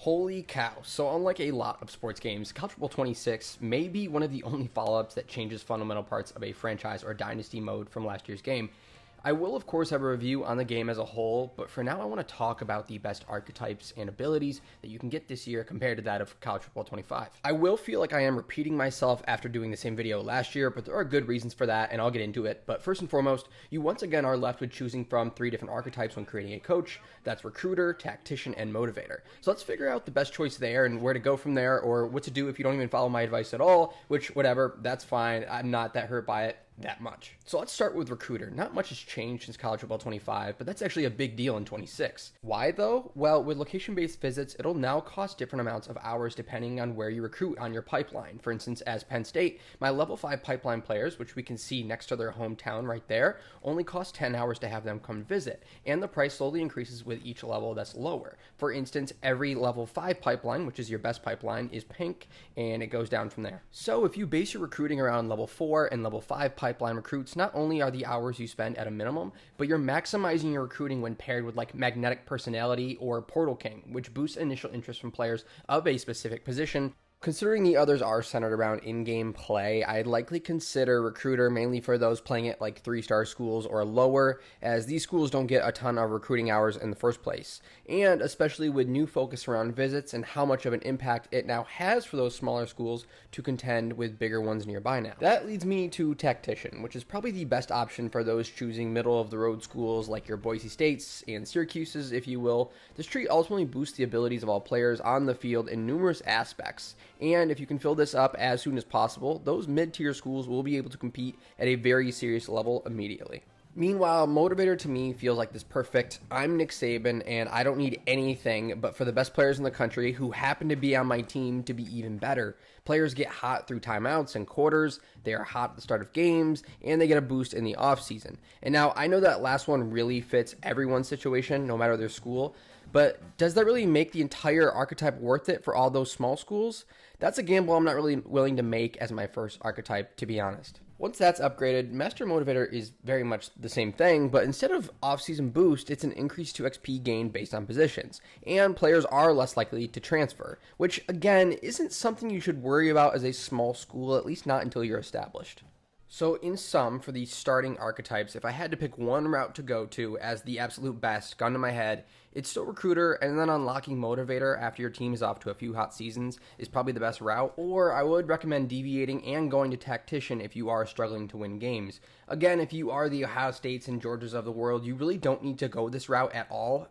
Holy cow. So unlike a lot of sports games, College Football 26 may be one of the only follow-ups that changes fundamental parts of a franchise or dynasty mode from last year's game. I will, of course, have a review on the game as a whole, but for now I want to talk about the best archetypes and abilities that you can get this year compared to that of College Football 25. I will feel like I am repeating myself after doing the same video last year, but there are good reasons for that, and I'll get into it. But first and foremost, you once again are left with choosing from 3 different archetypes when creating a coach. That's Recruiter, Tactician, and Motivator. So let's figure out the best choice there and where to go from there, or what to do if you don't even follow my advice at all, which, whatever, that's fine. I'm not that hurt by it that much. So let's start with Recruiter. Not much has changed since College Football 25, but that's actually a big deal in 26. Why though? Well, with location-based visits, it'll now cost different amounts of hours depending on where you recruit on your pipeline. For instance, as Penn State, my level 5 pipeline players, which we can see next to their hometown right there, only cost 10 hours to have them come visit, and the price slowly increases with each level that's lower. For instance, every level 5 pipeline, which is your best pipeline, is pink, and it goes down from there. So if you base your recruiting around level 4 and level 5 pipeline recruits, not only are the hours you spend at a minimum, but you're maximizing your recruiting when paired with like Magnetic Personality or Portal King, which boosts initial interest from players of a specific position. Considering the others are centered around in-game play, I'd likely consider Recruiter mainly for those playing at like 3-star schools or lower, as these schools don't get a ton of recruiting hours in the first place. And especially with new focus around visits and how much of an impact it now has for those smaller schools to contend with bigger ones nearby now. That leads me to Tactician, which is probably the best option for those choosing middle-of-the-road schools like your Boise States and Syracuses, if you will. This tree ultimately boosts the abilities of all players on the field in numerous aspects. And if you can fill this up as soon as possible, those mid-tier schools will be able to compete at a very serious level immediately. Meanwhile, Motivator to me feels like this perfect, I'm Nick Saban and I don't need anything but for the best players in the country who happen to be on my team to be even better. Players get hot through timeouts and quarters, they are hot at the start of games, and they get a boost in the offseason. And now, I know that last one really fits everyone's situation, no matter their school, but does that really make the entire archetype worth it for all those small schools? That's a gamble I'm not really willing to make as my first archetype, to be honest. Once that's upgraded, Master Motivator is very much the same thing, but instead of off-season boost, it's an increase to XP gain based on positions, and players are less likely to transfer, which again isn't something you should worry about as a small school, at least not until you're established. So in sum, for the starting archetypes, if I had to pick one route to go to as the absolute best, gun to my head, it's still Recruiter, and then unlocking Motivator after your team is off to a few hot seasons is probably the best route, or I would recommend deviating and going to Tactician if you are struggling to win games. Again, if you are the Ohio States and Georgias of the world, you really don't need to go this route at all,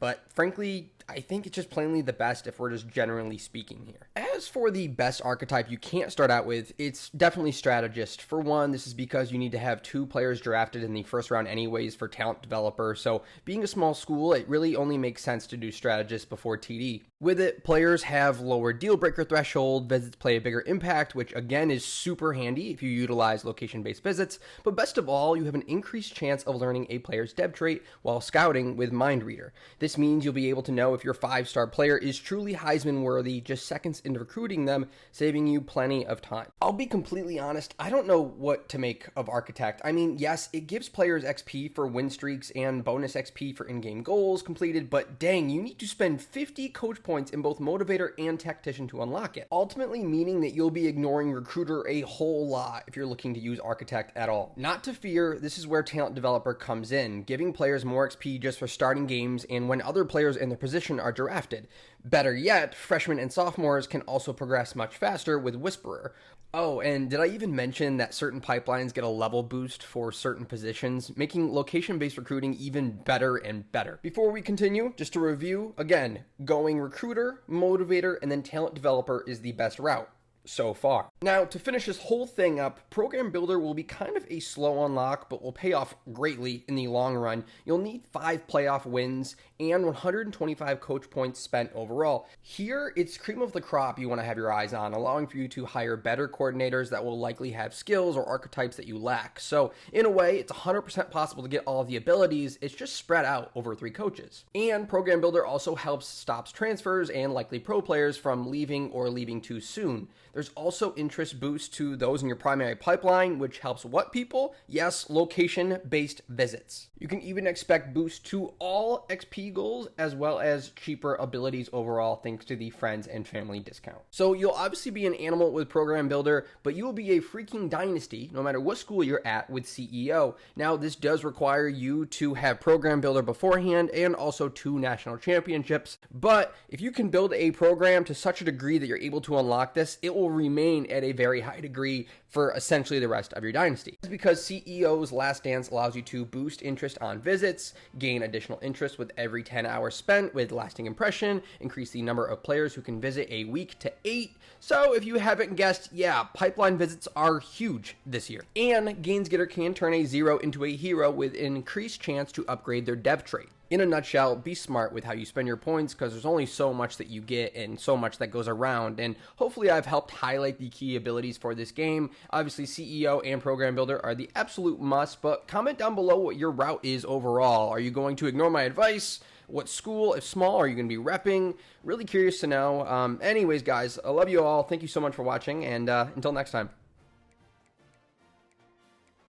but frankly, I think it's just plainly the best if we're just generally speaking here. As for the best archetype you can't start out with, it's definitely Strategist. For one, this is because you need to have 2 players drafted in the first round anyways for talent developer, so being a small school, it really only makes sense to do Strategist before TD. With it, players have lower deal breaker threshold, visits play a bigger impact, which again is super handy if you utilize location-based visits, but best of all, you have an increased chance of learning a player's dev trait while scouting with Mind Reader. This means you'll be able to know if your 5-star player is truly Heisman worthy just seconds into recruiting them, saving you plenty of time. I'll be completely honest, I don't know what to make of Architect. I mean, yes, it gives players XP for win streaks and bonus XP for in-game goals completed, but dang, you need to spend 50 coach points in both Motivator and Tactician to unlock it. Ultimately meaning that you'll be ignoring Recruiter a whole lot if you're looking to use Architect at all. Not to fear, this is where Talent Developer comes in, giving players more XP just for starting games and when other players in their position are drafted. Better yet, freshmen and sophomores can also progress much faster with Whisperer. Oh, and did I even mention that certain pipelines get a level boost for certain positions, making location-based recruiting even better and better? Before we continue, just to review, again, going Recruiter, Motivator, and then Talent Developer is the best route so far. Now, to finish this whole thing up, Program Builder will be kind of a slow unlock, but will pay off greatly in the long run. You'll need 5 playoff wins and 125 coach points spent overall. Here, it's cream of the crop you want to have your eyes on, allowing for you to hire better coordinators that will likely have skills or archetypes that you lack. So, in a way, it's 100% possible to get all of the abilities, it's just spread out over 3 coaches. And Program Builder also helps stops transfers and likely pro players from leaving or leaving too soon. There's also interest boost to those in your primary pipeline, which helps what people? Yes, location-based visits. You can even expect boost to all XP goals as well as cheaper abilities overall thanks to the friends and family discount. So you'll obviously be an animal with Program Builder, but you will be a freaking dynasty no matter what school you're at with CEO. Now, this does require you to have Program Builder beforehand and also 2 national championships, but if you can build a program to such a degree that you're able to unlock this, it will remain at a very high degree for essentially the rest of your dynasty. It's because CEO's Last Dance allows you to boost interest on visits, gain additional interest with every 10 hours spent with lasting impression, increase the number of players who can visit a week to 8. So if you haven't guessed, yeah, pipeline visits are huge this year. And Gains Getter can turn a 0 into a hero with an increased chance to upgrade their dev trait. In a nutshell, be smart with how you spend your points because there's only so much that you get and so much that goes around. And hopefully I've helped highlight the key abilities for this game. Obviously, CEO and Program Builder are the absolute must, but comment down below what your route is overall. Are you going to ignore my advice? What school, if small, are you going to be repping? Really curious to know. Anyways, guys, I love you all. Thank you so much for watching, and until next time.